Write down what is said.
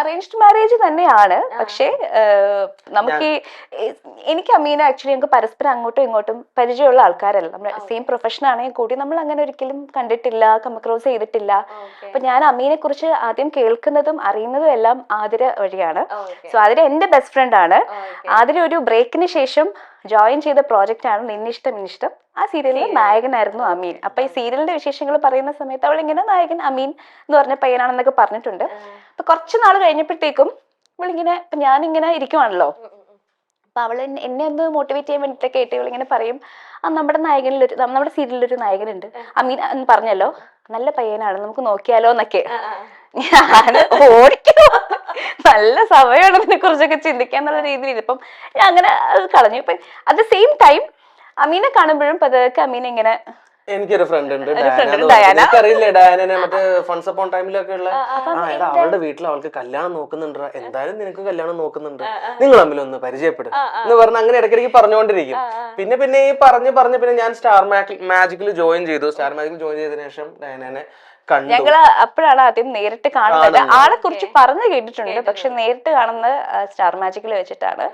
Arranged marriage തന്നെയാണ്. പക്ഷേ നമുക്ക് എനിക്ക് അമീന ആക്ച്വലി ഞങ്ങൾക്ക് പരസ്പരം അങ്ങോട്ടും ഇങ്ങോട്ടും പരിചയമുള്ള ആൾക്കാരല്ല. നമ്മൾ സെയിം പ്രൊഫഷൻ ആണെങ്കിൽ കൂടി നമ്മൾ അങ്ങനെ ഒരിക്കലും കണ്ടിട്ടില്ല, ക്രോസ് ചെയ്തിട്ടില്ല. അപ്പൊ ഞാൻ അമീനെ കുറിച്ച് ആദ്യം കേൾക്കുന്നതും അറിയുന്നതും എല്ലാം ആതിര വഴിയാണ്. സോ ആതിര എന്റെ ബെസ്റ്റ് ഫ്രണ്ട് ആണ്. ആതിര ഒരു ബ്രേക്കിന് ശേഷം ജോയിൻ ചെയ്ത പ്രോജക്റ്റ് ആണ് നിന്നിഷ്ടം. ആ സീരിയലിൽ നായകനായിരുന്നു അമീൻ. അപ്പൊ ഈ സീരിയലിന്റെ വിശേഷങ്ങൾ പറയുന്ന സമയത്ത് അവൾ ഇങ്ങനെ നായകൻ അമീൻ എന്ന് പറഞ്ഞ പയ്യനാണെന്നൊക്കെ പറഞ്ഞിട്ടുണ്ട്. അപ്പൊ കുറച്ച് നാൾ കഴിഞ്ഞപ്പോഴത്തേക്കും ഇവളിങ്ങനെ ഞാനിങ്ങനെ ഇരിക്കുവാണല്ലോ, അപ്പൊ അവള് എന്നെ ഒന്ന് മോട്ടിവേറ്റ് ചെയ്യാൻ വേണ്ടിയിട്ടൊക്കെ ആയിട്ട് ഇവളിങ്ങനെ പറയും, നമ്മുടെ നമ്മുടെ സീരിയലിലൊരു നായകനുണ്ട് അമീൻ എന്ന് പറഞ്ഞല്ലോ, നല്ല പയ്യനാണ്, നമുക്ക് നോക്കിയാലോ എന്നൊക്കെ. ഞാൻ ഓടിക്കോ, നല്ല സമയമാണ് അതിനെ കുറിച്ചൊക്കെ ചിന്തിക്കാന്നുള്ള രീതിയിൽ ഇപ്പം ഞാൻ അങ്ങനെ കളഞ്ഞു. ഇപ്പൊ അറ്റ് ദ സെയിം ടൈം അമീനെ കാണുമ്പോഴും പതുക്കെ അമീൻ ഇങ്ങനെ എനിക്കൊരു ഫ്രണ്ട് ഉണ്ട്, അറിയില്ലേ ഡയാനെ, മറ്റേ ഫൺസ് അപ്പോൺ ടൈമിലൊക്കെ ഉള്ള. അവളുടെ വീട്ടിൽ അവൾക്ക് കല്യാണം നോക്കുന്നുണ്ട്, എന്തായാലും നിനക്ക് കല്യാണം നോക്കുന്നുണ്ട്, നിങ്ങൾ തമ്മിലൊന്ന് പരിചയപ്പെടും എന്ന് പറഞ്ഞ് അങ്ങനെ ഇടയ്ക്കിടയ്ക്ക് പറഞ്ഞുകൊണ്ടിരിക്കും. പിന്നെ ഈ പറഞ്ഞ് പിന്നെ ഞാൻ സ്റ്റാർ മാജിക്കിൽ ജോയിൻ ചെയ്തു. സ്റ്റാർ മാജിക്കിൽ ജോയിൻ ചെയ്തതിനു ശേഷം ഡയാനെ ഞങ്ങള് അപ്പോഴാണ് ആദ്യം നേരിട്ട് കാണുന്നത്. ആളെ കുറിച്ച് പറഞ്ഞു കേട്ടിട്ടുണ്ട്, പക്ഷെ നേരിട്ട് കാണുന്നത് സ്റ്റാർ മാജിക്കിൽ വെച്ചിട്ടാണ്.